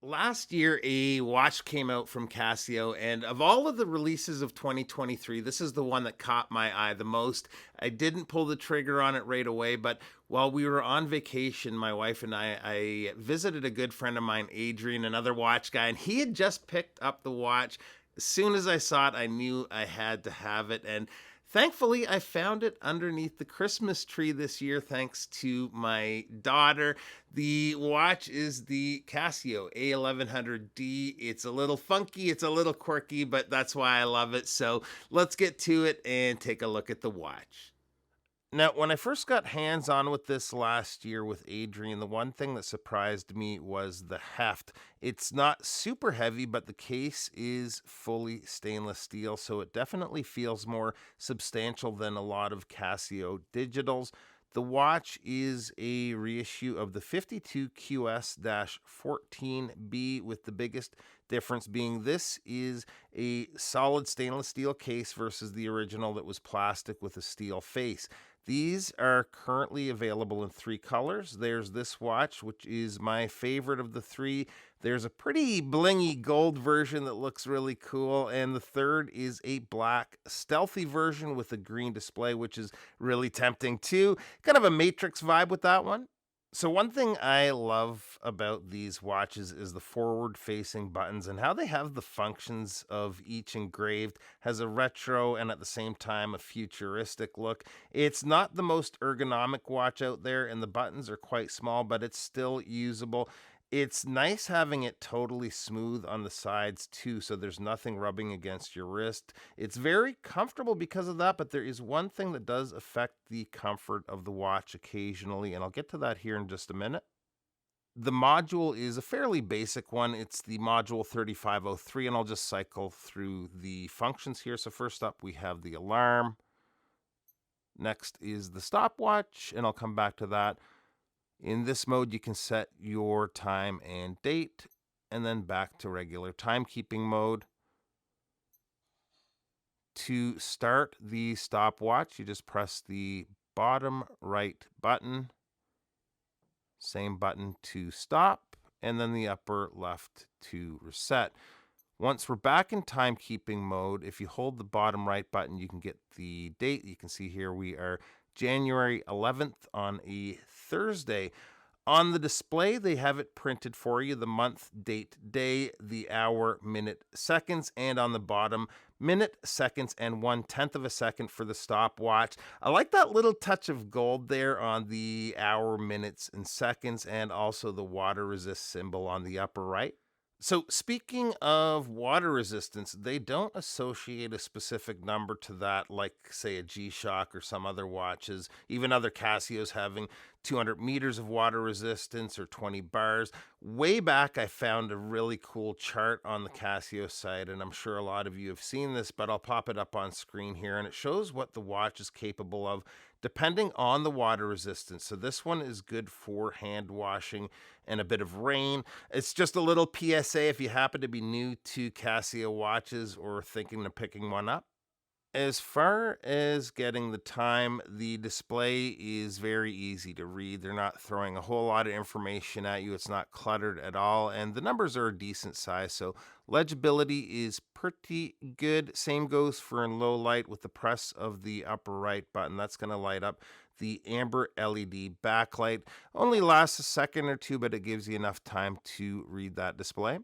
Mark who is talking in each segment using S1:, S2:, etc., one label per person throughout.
S1: Last year, a watch came out from Casio, and of all of the releases of 2023, this is the one that caught my eye the most. I didn't pull the trigger on it right away, but while we were on vacation, my wife and I visited a good friend of mine, Adrian, another watch guy, and he had just picked up the watch. As soon as I saw it, I knew I had to have it, and thankfully, I found it underneath the Christmas tree this year, thanks to my daughter. The watch is the Casio A1100D. It's a little funky, it's a little quirky, but that's why I love it. So let's get to it and take a look at the watch. Now, when I first got hands on with this last year with Adrian, the one thing that surprised me was the heft. It's not super heavy, but the case is fully stainless steel, so it definitely feels more substantial than a lot of Casio digitals. The watch is a reissue of the 52QS-14B, with the biggest difference being this is a solid stainless steel case versus the original that was plastic with a steel face. These are currently available in three colors. There's this watch, which is my favorite of the three. There's a pretty blingy gold version that looks really cool. And the third is a black stealthy version with a green display, which is really tempting too. Kind of a Matrix vibe with that one. So one thing I love about these watches is the forward-facing buttons and how they have the functions of each engraved, has a retro and at the same time a futuristic look. It's not the most ergonomic watch out there and the buttons are quite small, but it's still usable. It's nice having it totally smooth on the sides too, so there's nothing rubbing against your wrist. It's very comfortable because of that, but there is one thing that does affect the comfort of the watch occasionally, and I'll get to that here in just a minute. The module is a fairly basic one. It's the module 3503, and I'll just cycle through the functions here. So first up, we have the alarm. Next is the stopwatch, and I'll come back to that. In this mode, you can set your time and date, and then back to regular timekeeping mode. To start the stopwatch, you just press the bottom right button, same button to stop, and then the upper left to reset. Once we're back in timekeeping mode, if you hold the bottom right button, you can get the date. You can see here we are January 11th on a Thursday. On the display, they have it printed for you, the month, date, day, the hour, minute, seconds, and on the bottom, minute, seconds, and 1/10 of a second for the stopwatch. I like that little touch of gold there on the hour, minutes, and seconds, and also the water resist symbol on the upper right. So, speaking of water resistance, they don't associate a specific number to that, like, say, a G Shock or some other watches, even other Casios having 200 meters of water resistance or 20 bars. Way back, I found a really cool chart on the Casio site, and I'm sure a lot of you have seen this, but I'll pop it up on screen here, and it shows what the watch is capable of depending on the water resistance. So, this one is good for hand washing and a bit of rain. It's just a little PSA if you happen to be new to Casio watches or thinking of picking one up. As far as getting the time, the display is very easy to read. They're not throwing a whole lot of information at you. It's not cluttered at all, and the numbers are a decent size, so legibility is pretty good. Same goes for in low light with the press of the upper right button. That's going to light up the amber LED backlight. Only lasts a second or two, but it gives you enough time to read that display.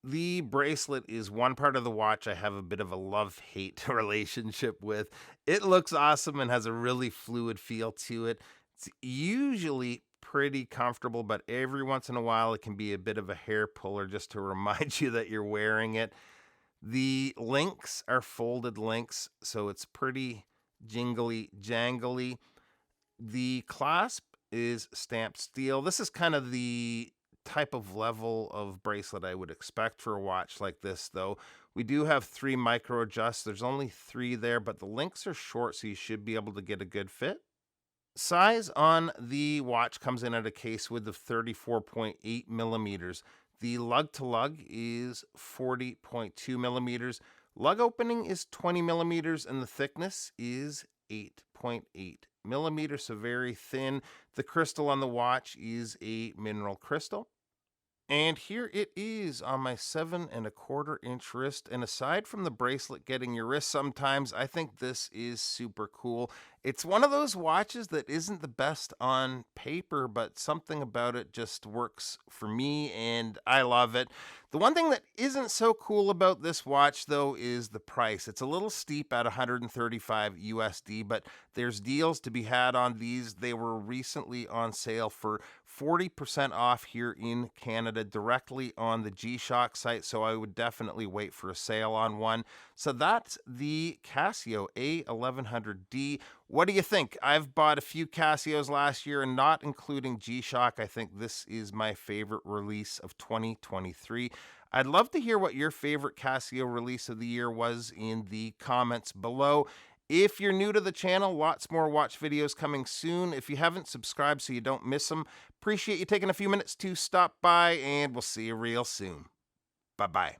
S1: The bracelet is one part of the watch I have a bit of a love-hate relationship with. It looks awesome and has a really fluid feel to it. It's usually pretty comfortable, but every once in a while it can be a bit of a hair puller just to remind you that you're wearing it. The links are folded links, so it's pretty jingly jangly. The clasp is stamped steel. This is kind of the type of level of bracelet I would expect for a watch like this, though. We do have three micro adjusts. There's only three there, but the links are short, so you should be able to get a good fit. Size on the watch comes in at a case width of 34.8 millimeters. The lug to lug is 40.2 millimeters. Lug opening is 20 millimeters, and the thickness is 8.8 millimeters, so very thin. The crystal on the watch is a mineral crystal. And here it is on my 7.25-inch wrist. And aside from the bracelet getting your wrist sometimes, I think this is super cool. It's one of those watches that isn't the best on paper, but something about it just works for me and I love it. The one thing that isn't so cool about this watch though is the price. It's a little steep at 135 USD, but there's deals to be had on these. They were recently on sale for 40% off here in Canada directly on the G-Shock site, so I would definitely wait for a sale on one. So that's the Casio A1100D. What do you think? I've bought a few Casios last year, and not including G-Shock, I think this is my favorite release of 2023. I'd love to hear what your favorite Casio release of the year was in the comments below. If you're new to the channel, lots more watch videos coming soon. If you haven't subscribed so you don't miss them, appreciate you taking a few minutes to stop by, and we'll see you real soon. Bye-bye.